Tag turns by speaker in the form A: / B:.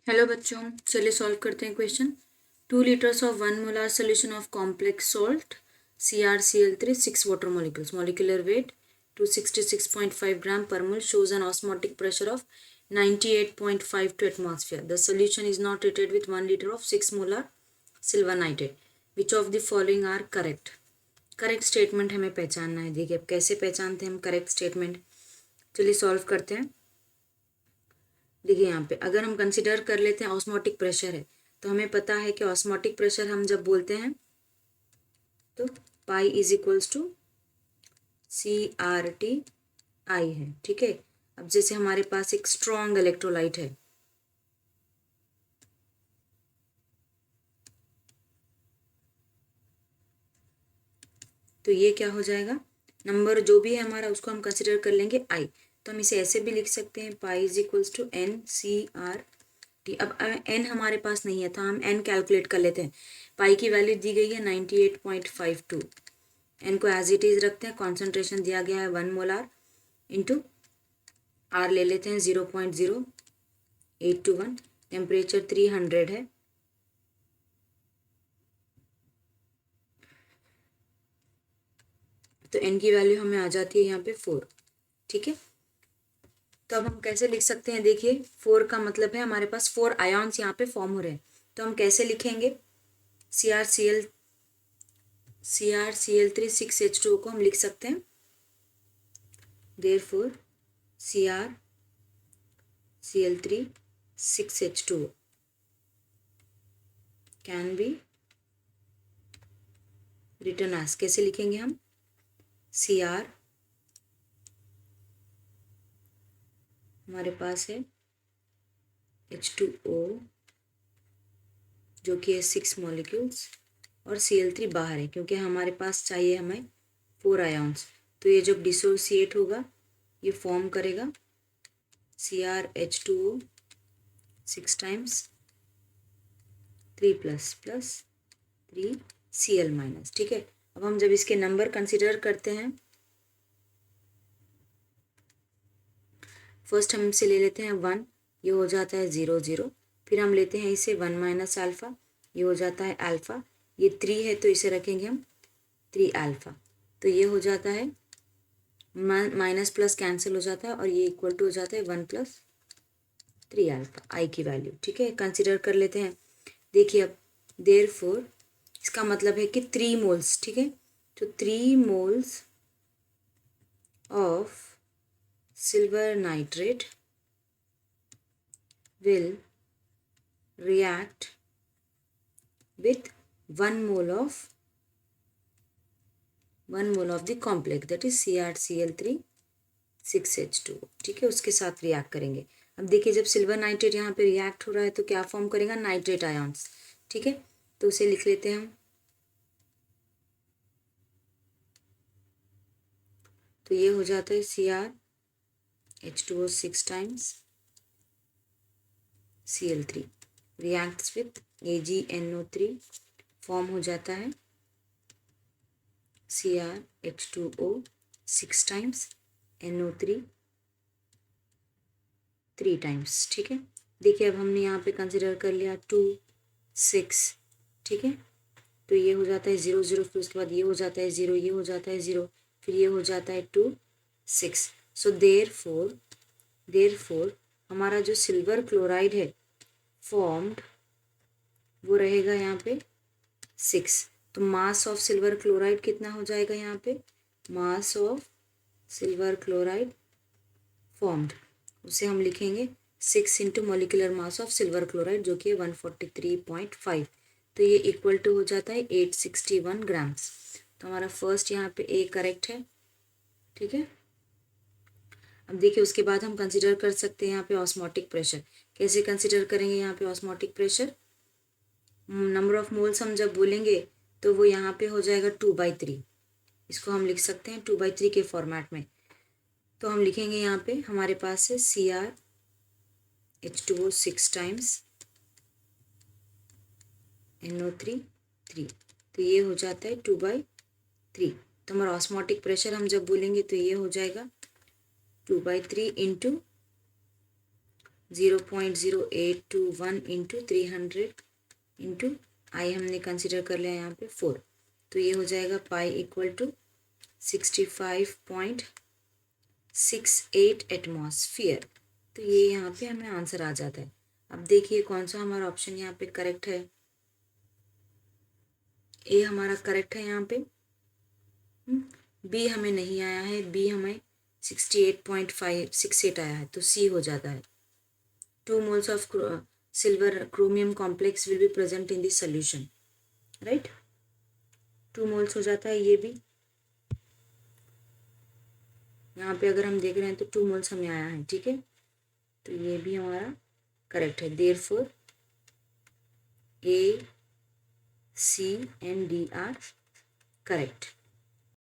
A: Hello बच्चों, चलिए solve करते हैं question. 2 liters of 1 molar solution of complex salt CrCl3 6 water molecules, molecular weight 266.5 gram per mole, shows an osmotic pressure of 98.52 atmosphere. The solution is not treated with 1 liter of 6 molar silver nitrate. Which of the following are correct? Correct statement हमें पहचानना है। देखिए अब कैसे पहचानते हैं हम correct statement. चलिए सॉल्व करते हैं। देखिए यहाँ पे अगर हम कंसिडर कर लेते हैं ऑस्मोटिक प्रेशर है, तो हमें पता है कि ऑस्मोटिक प्रेशर हम जब बोलते हैं तो pi is equals to CRTI है। ठीक है, अब जैसे हमारे पास एक स्ट्रॉन्ग इलेक्ट्रोलाइट है, तो ये क्या हो जाएगा, नंबर जो भी है हमारा उसको हम कंसिडर कर लेंगे I। तो हम इसे ऐसे भी लिख सकते हैं, pi is equals to NCRT। अब n हमारे पास नहीं है तो हम n कैलकुलेट कर लेते हैं। पाई की वैल्यू दी गई है 98.52, n को एज इट इज रखते हैं, कॉन्सेंट्रेशन दिया गया है 1 मोलार इंटू R ले लेते हैं 0.0821, टेम्परेचर 300 है, तो n की वैल्यू हमें आ जाती है यहाँ पे 4। ठीक है, तो अब हम कैसे लिख सकते हैं, देखिए 4 का मतलब है हमारे पास 4 आयॉन्स यहाँ पे फॉर्म हो रहे हैं, तो हम कैसे लिखेंगे, CrCl3 6H2O को हम लिख सकते हैं, therefore CrCl3 6H2O can be written as, कैसे लिखेंगे हम, Cr हमारे पास है H2O जो कि है 6 मॉलिक्यूल्स और Cl3 बाहर है, क्योंकि हमारे पास चाहिए हमें 4 आयॉन्स, तो ये जब डिसोसिएट होगा ये फॉर्म करेगा CrH2O 6 times 3 plus plus 3Cl minus. ठीक है, अब हम जब इसके नंबर कंसिडर करते हैं, फर्स्ट हम इसे ले लेते हैं 1, ये हो जाता है 0 0, फिर हम लेते हैं इसे 1 माइनस अल्फ़ा, ये हो जाता है अल्फ़ा, ये 3 है तो इसे रखेंगे हम 3 अल्फ़ा, तो ये हो जाता है माइनस प्लस कैंसिल हो जाता है और ये इक्वल टू हो जाता है 1 प्लस 3 अल्फ़ा आई की वैल्यू। ठीक है, कंसिडर कर लेते हैं। देखिए अब देयरफॉर इसका मतलब है कि 3 मोल्स, ठीक है, तो 3 moles of silver nitrate will react with 1 mole of the complex that is CrCl3 6H2O। ठीक है, उसके साथ रिएक्ट करेंगे। अब देखिए जब सिल्वर नाइट्रेट यहाँ पे रिएक्ट हो रहा है तो क्या फॉर्म करेगा, नाइट्रेट आयॉन्स। ठीक है, तो उसे लिख लेते हैं हम, तो ये हो जाता है CrH2O 6 times Cl3 reacts with AgNO3, form हो जाता है CrH2O 6 टाइम्स NO3 3 टाइम्स। ठीक है, देखिए अब हमने यहाँ पे कंसिडर कर लिया 2 6। ठीक है, तो ये हो जाता है 0 0, फिर उसके बाद ये हो जाता है 0, ये हो जाता है 0, फिर ये हो जाता है 2 6। सो देयरफॉर हमारा जो सिल्वर क्लोराइड है फॉर्म्ड वो रहेगा यहाँ पे 6। तो मास ऑफ सिल्वर क्लोराइड कितना हो जाएगा, यहाँ पे mass of silver chloride formed उसे हम लिखेंगे 6 into molecular mass of silver chloride जो कि 143.5, तो ये इक्वल टू हो जाता है 861 ग्राम्स। तो हमारा फर्स्ट यहाँ पे ए करेक्ट है। ठीक है, अब देखिए उसके बाद हम कंसिडर कर सकते हैं यहाँ पे ऑस्मोटिक प्रेशर। कैसे कंसिडर करेंगे यहाँ पे osmotic pressure, number of moles हम जब बोलेंगे तो वो यहाँ पे हो जाएगा 2/3, इसको हम लिख सकते हैं 2/3 के फॉर्मेट में। तो हम लिखेंगे यहाँ पे हमारे पास है CrH2O 6 टाइम्स NO3 3, तो ये हो जाता है 2/3। तो हमारा ऑस्मोटिक प्रेशर हम जब बोलेंगे तो ये हो जाएगा 2/3 इंटू 0.0821 इंटू 300 इंटू आई हमने कंसिडर कर लिया यहाँ पे 4, तो ये हो जाएगा पाई इक्वल टू 65.68 एटमॉस्फियर। तो ये यहाँ पे हमें आंसर आ जाता है। अब देखिए कौन सा हमारा ऑप्शन यहाँ पे करेक्ट है। ए हमारा करेक्ट है यहाँ पे। बी हमें नहीं आया है, बी हमें 68.568 आया है, तो सी हो जाता है। 2 moles of silver chromium complex will be present in this solution, right? 2 moles हो जाता है ये भी। यहाँ पे अगर हम देख रहे हैं तो 2 moles हमें आया है, ठीक है, तो ये भी हमारा करेक्ट है। therefore A, C and D are correct.